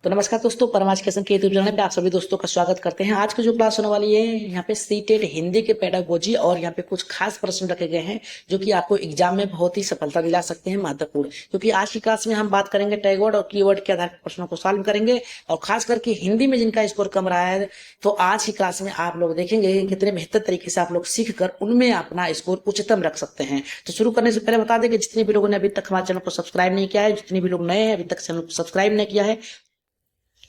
तो नमस्कार दोस्तों, परमाज कैसन के यूट्यूब चैनल पे आप सभी दोस्तों का स्वागत करते हैं। आज की जो क्लास होने वाली है यहाँ पे सीटेट हिंदी के पेडागोजी और यहाँ पे कुछ खास प्रश्न रखे गए हैं जो कि आपको एग्जाम में बहुत ही सफलता दिला सकते हैं, महत्वपूर्ण। क्योंकि आज की क्लास में हम बात करेंगे टैगवर्ड और कीवर्ड के आधार पर प्रश्नों को सॉल्व करेंगे और खास करके हिंदी में जिनका स्कोर कम रहा है तो आज की क्लास में आप लोग देखेंगे कितने बेहतर तरीके से आप लोग सीख कर उनमें अपना स्कोर उच्चतम रख सकते हैं। तो शुरू करने से पहले बता दें कि जितने भी लोगों ने अभी तक हमारे चैनल को सब्सक्राइब नहीं किया है, जितने भी लोग नए हैं अभी तक चैनल को सब्सक्राइब नहीं किया है,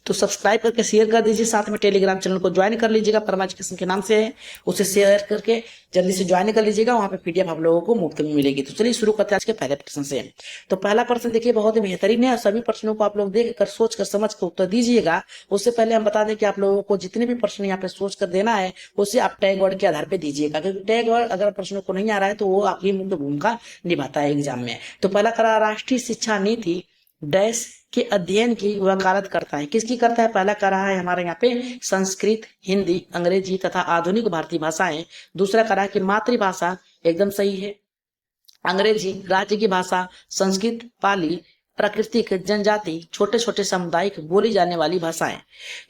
तो सब्सक्राइब करके शेयर कर दीजिए। साथ में टेलीग्राम चैनल को ज्वाइन कर लीजिएगा, परमाज किस्म के नाम से है, उसे शेयर करके जल्दी से ज्वाइन कर लीजिएगा। वहां पे पीडीएफ आप लोगों को मुफ्त में मिलेगी। तो चलिए शुरू करते हैं आज के पहले प्रश्न से। तो पहला प्रश्न देखिए बहुत ही बेहतरीन है और सभी प्रश्नों को आप लोग देख कर सोच कर समझ कर उत्तर दीजिएगा। उससे पहले हम बता दें कि आप लोगों को जितने भी प्रश्न यहाँ पे सोच कर देना है उसे आप टैग वर्ड के आधार पर दीजिएगा, क्योंकि टैग वर्ड अगर प्रश्नों को नहीं आ रहा है तो वो आपकी मुख्य भूमिका निभाता है एग्जाम में। तो पहला करा राष्ट्रीय शिक्षा नीति डैश के अध्ययन की वकालत करता है। किसकी करता है? पहला कर रहा है हमारे यहाँ पे संस्कृत, हिंदी, अंग्रेजी तथा आधुनिक भारतीय भाषाएं। दूसरा कर रहा है कि मातृभाषा, एकदम सही है, अंग्रेजी राज्य की भाषा, संस्कृत, पाली प्राकृतिक, जनजाति, छोटे छोटे सामुदायिक बोली जाने वाली भाषाएं,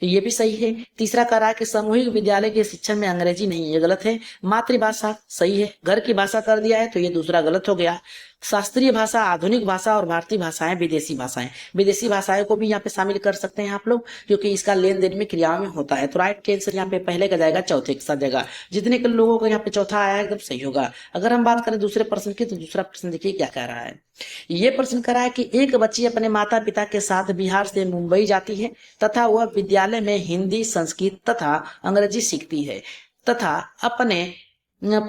ये भी सही है। तीसरा कह रहा है कि सामूहिक विद्यालय के शिक्षण में अंग्रेजी नहीं, ये गलत है। मातृभाषा सही है, घर की भाषा कर दिया है तो ये दूसरा गलत हो गया। शास्त्रीय भाषा, आधुनिक भाषा और भारतीय भाषाएं, विदेशी भाषाएं, विदेशी भाषाएं को भी यहाँ पे शामिल कर सकते हैं आप लोग, क्योंकि इसका लेन देन में क्रियाओं में होता है। तो राइट आंसर यहाँ पे पहले का जाएगा, चौथे के साथ जाएगा। जितने के लोगों को यहाँ पे चौथा आया है एकदम सही होगा। अगर हम बात करें दूसरे प्रश्न की, तो दूसरा प्रश्न देखिए क्या कह रहा है। ये प्रश्न कह रहा है कि एक बच्ची अपने माता पिता के साथ बिहार से मुंबई जाती है तथा वह विद्यालय में हिंदी, संस्कृत तथा अंग्रेजी सीखती है तथा अपने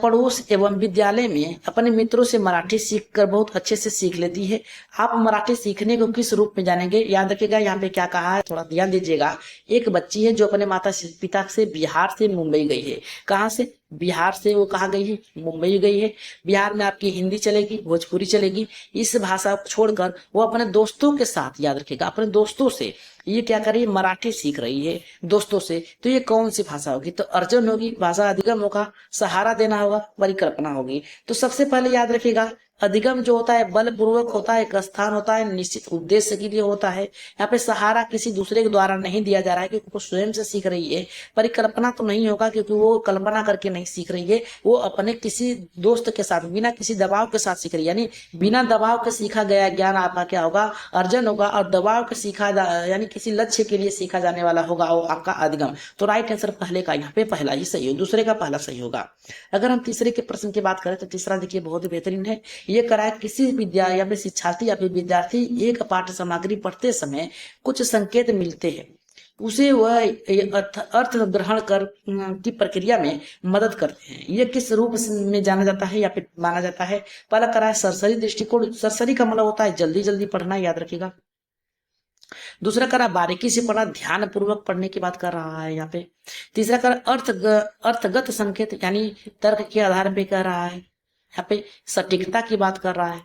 पड़ोस एवं विद्यालय में अपने मित्रों से मराठी सीखकर बहुत अच्छे से सीख लेती है। आप मराठी सीखने को किस रूप में जानेंगे? याद रखिएगा यहाँ पे क्या कहा है, थोड़ा ध्यान दीजिएगा। एक बच्ची है जो अपने माता पिता से बिहार से मुंबई गई है। कहाँ से? बिहार से वो कहाँ गई है? मुंबई गई है। बिहार में आपकी हिंदी चलेगी, भोजपुरी चलेगी। इस भाषा को छोड़कर वो अपने दोस्तों के साथ, याद रखिएगा, अपने दोस्तों से ये क्या कर रही है? मराठी सीख रही है दोस्तों से। तो ये कौन सी भाषा होगी? तो अर्जन होगी, भाषा अधिगम होगा, सहारा देना होगा, परिकल्पना होगी। तो सबसे पहले याद रखिएगा, अधिगम जो होता है बलपूर्वक होता है, एक स्थान होता है, निश्चित उद्देश्य के लिए होता है। यहाँ पे सहारा किसी दूसरे के द्वारा नहीं दिया जा रहा है क्योंकि वो स्वयं से सीख रही है। परिकल्पना तो नहीं होगा क्योंकि वो कल्पना करके नहीं सीख रही है, वो अपने किसी दोस्त के साथ बिना किसी दबाव के साथ सीख रही है। यानी बिना दबाव के सीखा गया ज्ञान आपका क्या होगा? अर्जन होगा। और दबाव के सीखा यानी किसी लक्ष्य के लिए सीखा जाने वाला होगा वो आपका अधिगम। तो राइट आंसर पहले का यहाँ पे पहला ही सही हो, दूसरे का पहला सही होगा। अगर हम तीसरे के प्रश्न की बात करें तो तीसरा देखिए बहुत ही बेहतरीन है। ये करा है किसी विद्यालय या फिर शिक्षार्थी या फिर विद्यार्थी एक पाठ्य सामग्री पढ़ते समय कुछ संकेत मिलते हैं, उसे वह अर्थ ग्रहण कर की प्रक्रिया में मदद करते हैं। ये किस रूप में जाना जाता है या फिर माना जाता है? पहला करा है सरसरी दृष्टिकोण। सरसरी का मतलब होता है जल्दी जल्दी पढ़ना, याद रखिएगा। दूसरा करा बारीकी से पढ़ना, ध्यान पूर्वक पढ़ने की बात कर रहा है यहाँ पे। तीसरा करा अर्थगत संकेत, यानी तर्क के आधार पे कह रहा है। यहाँ पे सटीकता की बात कर रहा है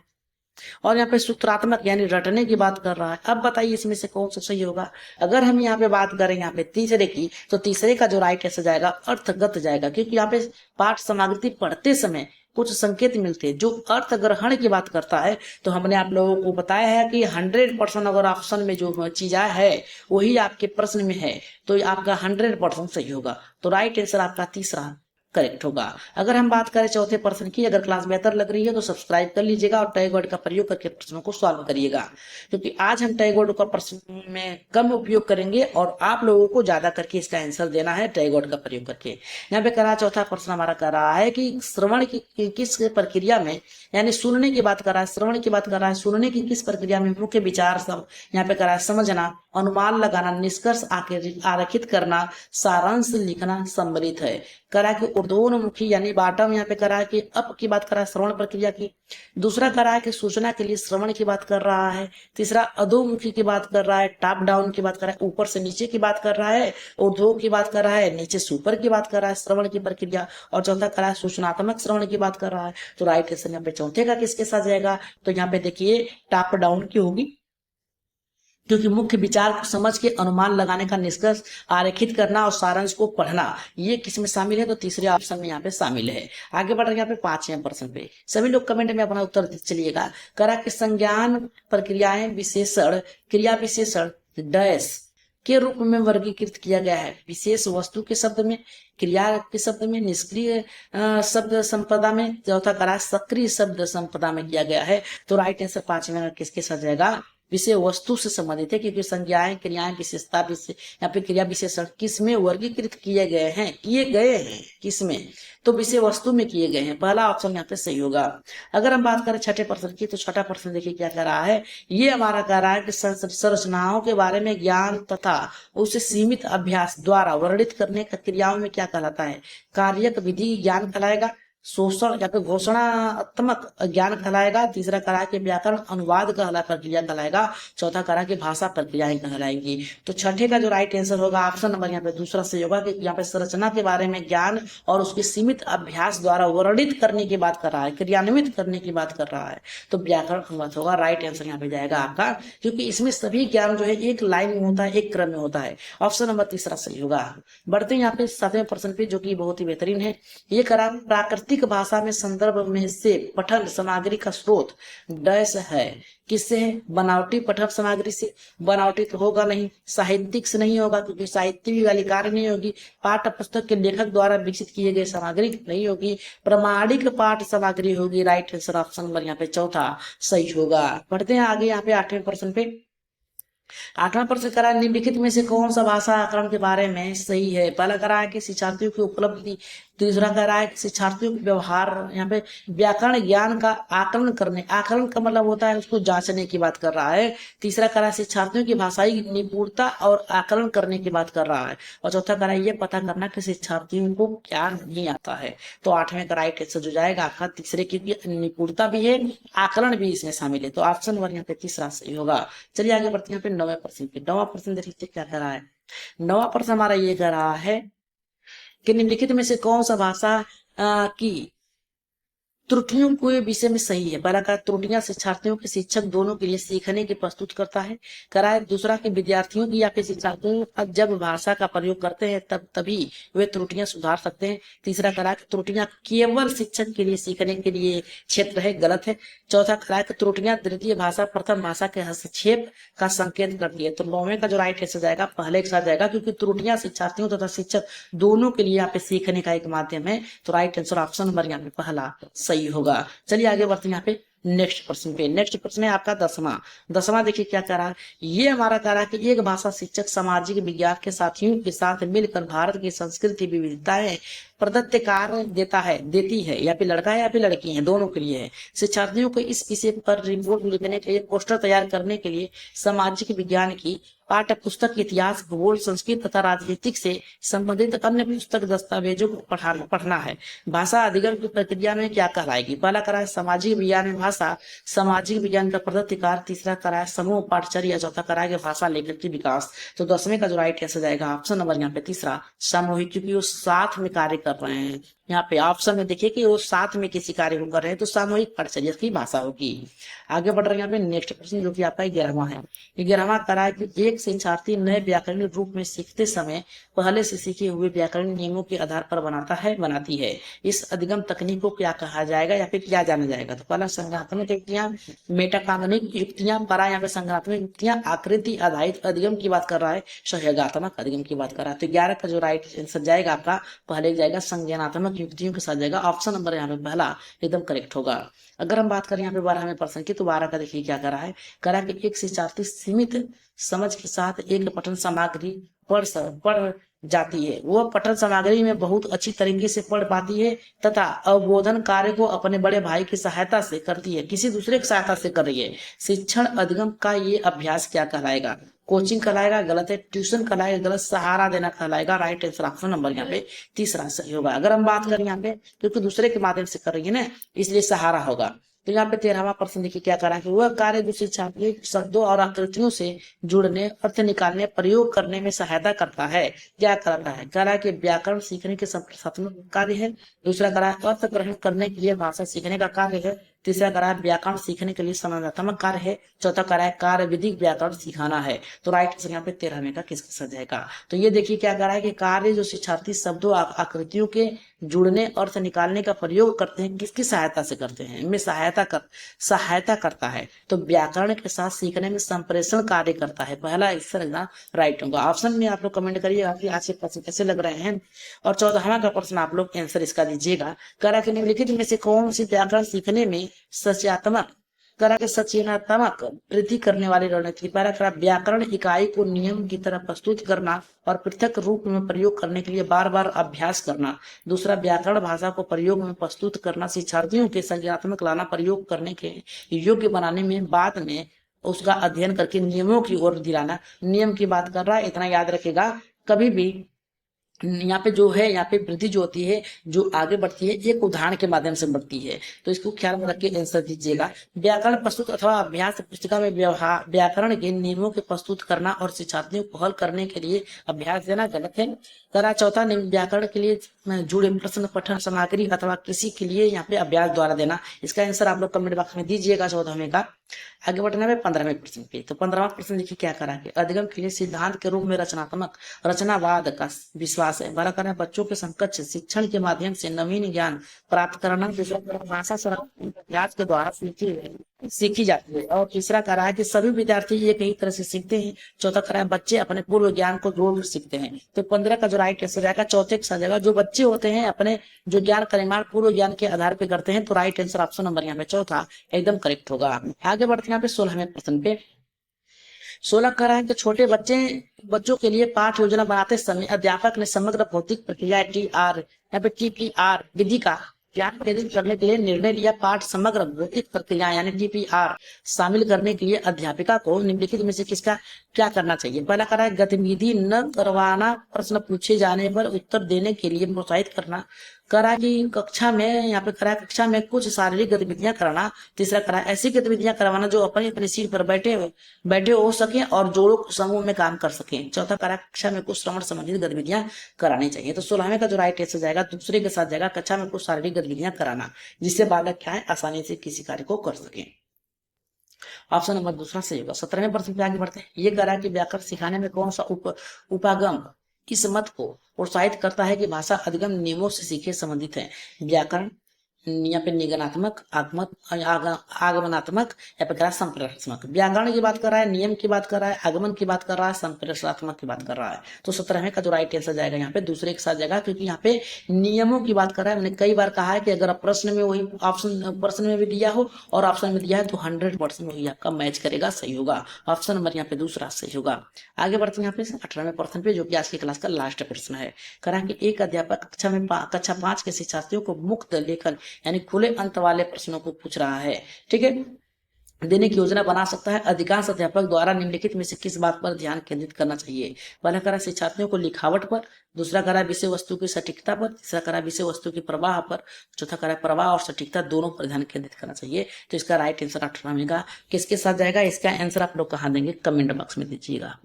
और यहाँ पे सूत्रात्मक यानी रटने की बात कर रहा है। अब बताइए इसमें से कौन सा सही होगा? अगर हम यहाँ पे बात करें यहाँ पे तीसरे की, तो तीसरे का जो राइट आंसर जाएगा अर्थगत जाएगा, क्योंकि यहाँ पे पाठ सामग्री पढ़ते समय कुछ संकेत मिलते हैं जो अर्थ ग्रहण की बात करता है। तो हमने आप लोगों को बताया है कि 100% अगर ऑप्शन में जो चीज है वही आपके प्रश्न में है तो आपका 100% सही होगा। तो राइट आंसर आपका तीसरा करेक्ट होगा। अगर हम बात करें चौथे प्रश्न की, अगर क्लास बेहतर लग रही है तो सब्सक्राइब कर लीजिएगा और टैग वर्ड का प्रयोग करके प्रश्नों को सॉल्व करिएगा, क्योंकि आज हम टैग वर्ड का प्रश्न में कम उपयोग करेंगे और आप लोगों को ज्यादा करके इसका आंसर देना है टैग वर्ड का प्रयोग करके। यहाँ पे करा चौथा प्रश्न हमारा कर रहा है कि श्रवण की किस प्रक्रिया में, यानी सुनने की बात कर रहा है, श्रवण की बात कर रहा है, सुनने की किस प्रक्रिया में मुख्य विचार सब यहाँ पे करा है समझना, अनुमान लगाना, निष्कर्ष आरेखित करना, सारांश लिखना सम्मिलित है। करा कि ऊर्ध्वोन्मुखी यानी बॉटम, यहाँ पे करा है कि अप की बात कर रहा है श्रवण प्रक्रिया की। दूसरा करा है कि सूचना के लिए श्रवण की बात कर रहा है। तीसरा अधोमुखी की बात कर रहा है, टॉप डाउन की बात कर रहा है, ऊपर से नीचे की बात कर रहा है, ऊर्ध्व की बात कर रहा है, नीचे से ऊपर की बात कर रहा है श्रवण की प्रक्रिया। और चौथा करा है सूचनात्मक श्रवण की बात कर रहा है। तो राइट आंसर यहाँ पे चौथे का किसके साथ जाएगा? तो यहाँ पे देखिए टॉप डाउन की होगी, क्योंकि मुख्य विचार को समझ के अनुमान लगाने का, निष्कर्ष आरेखित करना और सारांश को पढ़ना, ये किस में शामिल है? तो तीसरे ऑप्शन में यहाँ पे शामिल है। आगे बढ़ रहे हैं यहाँ पे 5वें प्रश्न पे। सभी लोग कमेंट में अपना उत्तर चलिएगा। करा कि संज्ञान प्रक्रियाएं विशेषण क्रिया विशेषण डैश के रूप में वर्गीकृत किया गया है। विशेष वस्तु के शब्द में, क्रिया के शब्द में, निष्क्रिय शब्द संपदा में, चौथा करा सक्रिय शब्द संपदा में किया गया है। तो राइट आंसर 5 में किसके साथ जाएगा? विषय वस्तु से संबंधित है, क्योंकि संज्ञाएं, क्रियाएं, विशेषता या फिर क्रिया विशेषण किसमें वर्गीकृत किए गए हैं? किसमें? तो विषय वस्तु में किए गए हैं। पहला ऑप्शन यहाँ पे सही होगा। अगर हम बात करें छठे प्रश्न की, तो छठा प्रश्न देखिए क्या कह रहा है। ये हमारा कह रहा है कि संरचनाओं के बारे में ज्ञान तथा उसे सीमित अभ्यास द्वारा वर्णित करने का क्रियाओं में क्या कहलाता है? कार्यक विधि ज्ञान कहलाएगा, शोषण या फिर घोषणात्मक ज्ञान कहलाएगा, तीसरा करा के व्याकरण अनुवाद प्रक्रिया कहलाएगा, चौथा करा के भाषा प्रक्रियाएं कहलाएंगी। तो छठे का जो राइट आंसर होगा ऑप्शन नंबर यहाँ पे दूसरा सही होगा, कि यहाँ पे संरचना के बारे में ज्ञान और उसके सीमित अभ्यास द्वारा वर्णित करने की बात कर रहा है, क्रियान्वित करने की बात कर रहा है। तो व्याकरण अनुवाद होगा राइट आंसर यहाँ पे जाएगा आपका, क्योंकि इसमें सभी ज्ञान जो है एक लाइन में होता है, एक क्रम में होता है। ऑप्शन नंबर तीसरा सही होगा। बढ़ते हैं यहाँ पे 7वें प्रश्न पे, जो कि बहुत ही बेहतरीन है। ये करा प्राकृतिक भाषा में संदर्भ में से पठन सामग्री का स्रोत डैश है। किससे है? बनावटी पठन सामग्री से। बनावटी तो होगा नहीं, साहित्यिक से नहीं होगा, क्योंकि साहित्य वाली कार्य नहीं होगी। पाठ्य पुस्तक के लेखक द्वारा विकसित किए गए सामग्री नहीं होगी। प्रमाणिक पाठ सामग्री होगी। राइट आंसर ऑप्शन नंबर यहाँ पे चौथा सही होगा। बढ़ते हैं आगे यहाँ पे 8वें प्रश्न पे। 8वां प्रश्न करा निम्नलिखित में से कौन सा भाषा आकलन के बारे में सही है? पहला करा है कि शिक्षार्थियों की उपलब्धि, दूसरा कह रहा है कि शिक्षार्थियों के व्यवहार, यहाँ पे व्याकरण ज्ञान का आकलन करने, आकलन का मतलब होता है उसको जांचने की बात कर रहा है। तीसरा कह रहा है शिक्षार्थियों की भाषाई निपुणता और आकलन करने की बात कर रहा है, और चौथा कह रहा है ये पता करना कि शिक्षार्थियों को क्या नहीं आता है। तो 8वें का राइट आंसर जो जाएगा आपका तीसरे, क्योंकि निपुणता भी है, आकलन भी इसमें शामिल है। तो ऑप्शन नंबर यहाँ पे तीसरा सही होगा। चलिए आगे बढ़ते हैं यहाँ पे 9वें प्रश्न पे। 9वां प्रश्न देखिए क्या कर रहा है। 9वां प्रश्न हमारा ये कह रहा है कि निम्नलिखित में से कौन सा भाषा की त्रुटियों के विषय में सही है? पहला का त्रुटियां शिक्षार्थियों के शिक्षक दोनों के लिए सीखने की प्रस्तुत करता है, कराए। दूसरा कि विद्यार्थियों की या फिर शिक्षार्थियों जब भाषा का प्रयोग करते हैं तभी वे त्रुटियां सुधार सकते हैं। तीसरा करा कि त्रुटियां केवल शिक्षक के लिए सीखने के लिए क्षेत्र है, गलत है। चौथा करा कि त्रुटियां द्वितीय भाषा प्रथम भाषा के हस्तक्षेप का संकेत करती है। तो 9वें का जो राइट आंसर जाएगा पहले के साथ जाएगा, क्योंकि त्रुटियां शिक्षार्थियों तथा शिक्षक दोनों के लिए यहाँ पे सीखने का एक माध्यम है। तो राइट आंसर ऑप्शन नंबर यहाँ पे पहला सही होगा। चलिए आगे बढ़ते हैं यहाँ पे नेक्स्ट प्रश्न पे। नेक्स्ट प्रश्न है आपका 10वां देखिए क्या कह रहा है। ये हमारा कह रहा है कि एक भाषा शिक्षक सामाजिक विज्ञान के साथियों के साथ मिलकर भारत की संस्कृति विविधताएं प्रदत्त कार्य देती है, या फिर लड़का है या फिर लड़की है, दोनों के लिए है। शिक्षार्थियों को इस विषय पर रिपोर्ट लिखने के लिए, पोस्टर तैयार करने के लिए सामाजिक विज्ञान की पाठ्य पुस्तक, इतिहास, भूगोल, संस्कृत तथा राजनीतिक से संबंधित अन्य पुस्तक दस्तावेजों को पढ़ना है। भाषा अधिगम की प्रक्रिया में क्या कहलाएगी? पहला करा है सामाजिक विज्ञान में भाषा सामाजिक विज्ञान का प्रदत्त कार्य, तीसरा करा है समूह पाठचर्या, चौथा करा है भाषा लेखन की विकास। तो 10वें का जो राइट आंसर जाएगा ऑप्शन नंबर यहाँ पे तीसरा सामूहिक, क्योंकि वो साथ में कार्य कर रहे हैं। यहाँ पे ऑप्शन में देखिए कि वो साथ में किसी कार्य को कर रहे हैं, तो सामूहिक पाठचर्या की भाषा होगी। आगे बढ़ रहे हैं यहाँ पे नेक्स्ट प्रश्न, जो कि आपका 11वां है। 11वां करा है कि एक शिक्षार्थी नए व्याकरणिक रूप में सीखते समय पहले से सीखे हुए व्याकरण नियमों के आधार पर बनाती है। इस अधिगम तकनीक को क्या कहा जाएगा या फिर क्या जाना जाएगा? तो पहला संज्ञानात्मक युक्तियां, मेटाकांगनिक युक्तियां, परा यहाँ पे संज्ञानात्मक युक्तियां, आकृति आधारित अधिगम की बात कर रहा है, सहयोगात्मक अधिगम की बात कर रहा है। तो 11 का जो राइट आंसर जाएगा आपका पहले जाएगा संज्ञानात्मक युक्तियों के साथ जाएगा। ऑप्शन नंबर यहाँ पे पहला एकदम करेक्ट होगा। अगर हम बात करें यहाँ पे 12वें प्रश्न की, तो 12 का देखिए क्या करा है। करा कि एक शिक्षार्थी सीमित समझ के साथ एक पठन सामग्री पढ़ जाती है, वह पठन सामग्री में बहुत अच्छी तरीके से पढ़ पाती है तथा अवबोधन कार्य को अपने बड़े भाई की सहायता से करती है, किसी दूसरे की सहायता से कर रही है। शिक्षण अधिगम का ये अभ्यास क्या कहलाएगा? कोचिंग कहलाएगा, गलत है। ट्यूशन कहलाएगा, गलत। सहारा देना कहलाएगा। राइट आंसर ऑप्शन नंबर यहाँ पे तीसरा सही होगा। अगर हम बात करें यहाँ पे, क्योंकि दूसरे के माध्यम से कर रही है ना, इसलिए सहारा होगा। तो यहाँ पे 13वां प्रश्न देखिए क्या करा कि वह कार्य दूसरे छात्र शब्दों और आकृतियों से जुड़ने, अर्थ निकालने, प्रयोग करने में सहायता करता है। क्या करता है? कह रहा है कि व्याकरण सीखने के संप्रसात्मक कार्य है। दूसरा कह रहा है अर्थ ग्रहण करने के लिए भाषा सीखने का कार्य है। तीसरा करा है व्याकरण सीखने के लिए संवादात्मक कार्य है। चौथा करा है कार्य विधिक व्याकरण सिखाना है। तो राइट आंसर यहाँ पे 13वें का किसके साथ जाएगा। तो ये देखिए क्या करा है कि कार्य जो शिक्षार्थी शब्दों आकृतियों के जुड़ने अर्थ निकालने का प्रयोग करते हैं किसकी सहायता से करते हैं, इनमें सहायता करता है। तो व्याकरण के साथ सीखने में संप्रेषण कार्य करता है। पहला आंसर एकदम राइट होगा। ऑप्शन में आप लोग कमेंट करिएगा कि आज के प्रश्न कैसे लग रहे हैं। और 14वां का प्रश्न आप लोग आंसर इसका दीजिएगा। करा कि निम्नलिखित में से कौन सी व्याकरण सीखने में सचेतनात्मक वृद्धि करने वाली रणनीति। पहला करा व्याकरण इकाई को नियम की तरह प्रस्तुत करना और पृथक रूप में प्रयोग करने के लिए बार बार अभ्यास करना। दूसरा व्याकरण भाषा को प्रयोग में प्रस्तुत करना, शिक्षार्थियों के संज्ञानात्मक लाना, प्रयोग करने के योग्य बनाने में बाद में उसका अध्ययन करके नियमों की ओर दिलाना। नियम की बात कर रहा है, इतना याद रखेगा। कभी भी यहाँ पे जो है, यहाँ पे वृद्धि जो होती है, जो आगे बढ़ती है, एक उदाहरण के माध्यम से बढ़ती है। तो इसको ख्याल में रख के आंसर दीजिएगा। व्याकरण प्रस्तुत अथवा अभ्यास पुस्तिका में व्याकरण के नियमों के प्रस्तुत करना और शिक्षार्थियों को हल करने के लिए अभ्यास देना गलत है। करा चौथा व्याकरण के लिए जुड़े प्रश्न पठन सामग्री अथवा किसी के लिए यहाँ पे अभ्यास द्वारा देना। इसका आंसर आप लोग कमेंट बॉक्स में दीजिएगा 14वें का। आगे बढ़ना है 15वें प्रश्न पे। तो 15वां प्रश्न देखिए क्या करा के अधिगम के लिए सिद्धांत के रूप में रचनावाद का विश्वास है। बड़ा करना बच्चों के समकक्ष शिक्षण के माध्यम से नवीन ज्ञान प्राप्त करना। दूसरा भाषा अभ्यास के द्वारा सीखी जाती है। और तीसरा करा है कि सभी विद्यार्थी एक ही तरह से सीखते हैं। चौथा करा है बच्चे अपने पूर्व ज्ञान को जोड़ सीखते हैं। तो 15 का जो राइट आंसर जाएगा चौथे के साथ जाएगा। जो बच्चे होते हैं अपने जो ज्ञान का निर्माण पूर्व ज्ञान के आधार पर करते हैं। तो राइट आंसर ऑप्शन नंबर यहाँ पे चौथा एकदम करेक्ट होगा। आगे बढ़ते हैं यहाँ पे 16वें प्रश्न पे। 16 कह रहा है कि छोटे बच्चों के लिए पाठ योजना बनाते समय अध्यापक ने समग्र भौतिक प्रक्रिया TPR विधि का ज्ञान केंद्रित करने के लिए निर्णय लिया। पाठ समग्र भौतिक प्रक्रिया यानी TPR शामिल करने के लिए अध्यापिका को निम्नलिखित में से किसका क्या करना चाहिए। पहला करा है गतिविधि न करवाना, प्रश्न पूछे जाने पर उत्तर देने के लिए प्रोत्साहित करना। करा कि कक्षा में यहाँ पे करा कक्षा में कुछ शारीरिक गतिविधियां कराना। तीसरा करा ऐसी गतिविधियां करवाना जो अपनी अपनी सीट पर बैठे हो सके और जोड़ों समूह में काम कर सके। चौथा करा कक्षा में कुछ श्रवण संबंधित गतिविधियां करानी चाहिए। तो 16वें का जो राइट आंसर जाएगा दूसरे के साथ जाएगा कक्षा में कुछ शारीरिक गतिविधियां कराना, जिससे बालक क्या है आसानी से किसी कार्य को कर सके। ऑप्शन नंबर दूसरा सही होगा। 17वें प्रश्न पे आगे बढ़ते हैं। ये करा कि व्याकरण सिखाने में कौन सा उपागम इस मत को प्रोत्साहित करता है कि भाषा अधिगम नियमों से सीखे संबंधित है। व्याकरण यहाँ पे निगमनात्मक, आगमनात्मक या फिर संप्रेषणात्मक। व्याकरण की बात कर रहा है, नियम की बात कर रहा है, आगमन की बात कर रहा है, संप्रेषणात्मक की बात कर रहा है। तो 17वें का जो राइट आंसर जाएगा यहाँ पे दूसरे के साथ जाएगा, क्योंकि यहाँ पे नियमों की बात कर रहा है। मैंने कई बार कहा है कि अगर प्रश्न में वही ऑप्शन प्रश्न में भी दिया हो और ऑप्शन में दिया है तो 100% वही आपका मैच करेगा, सही होगा। ऑप्शन नंबर यहाँ पे दूसरा सही होगा। आगे बढ़ते हैं यहाँ पे 18वें प्रश्न पे, जो कि आज की क्लास का लास्ट प्रश्न है। करा कि एक अध्यापक कक्षा 5 के शिक्षार्थियों को मुक्त लेखन यानी खुले अंत वाले प्रश्नों को पूछ रहा है, ठीक है, देने की योजना बना सकता है। अधिकांश अध्यापक द्वारा निम्नलिखित में से किस बात पर ध्यान केंद्रित करना चाहिए। पहला करा शिक्षार्थियों को लिखावट पर, दूसरा करा विषय वस्तु की सटीकता पर, तीसरा करा विषय वस्तु की प्रवाह पर, चौथा करा प्रवाह और सटीकता दोनों पर ध्यान केंद्रित करना चाहिए। तो इसका राइट आंसर 18वें का किसके साथ जाएगा। इसका आंसर आप लोग कहाँ देंगे, कमेंट बॉक्स में दीजिएगा,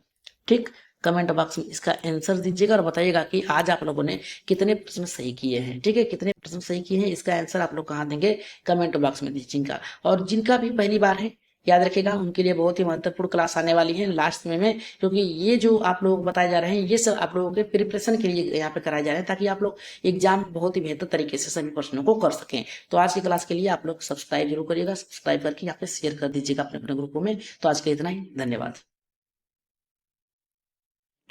ठीक। कमेंट बॉक्स में इसका आंसर दीजिएगा और बताइएगा कि आज आप लोगों ने कितने प्रश्न सही किए हैं, ठीक है, कितने प्रश्न सही किए हैं। इसका आंसर आप लोग कहाँ देंगे, कमेंट बॉक्स में दीजिएगा। और जिनका भी पहली बार है याद रखेगा उनके लिए बहुत ही महत्वपूर्ण क्लास आने वाली है लास्ट में, क्योंकि ये जो आप लोग बताए जा रहे हैं ये सब आप लोगों के प्रिपरेशन के लिए यहाँ पे कराए जा रहे हैं, ताकि आप लोग एग्जाम बहुत ही बेहतर तरीके से सभी प्रश्नों को कर सकें। तो आज की क्लास के लिए आप लोग सब्सक्राइब जरूर करिएगा, सब्सक्राइब करके यहाँ पे शेयर कर दीजिएगा अपने अपने ग्रुपों में। तो आज के इतना ही, धन्यवाद।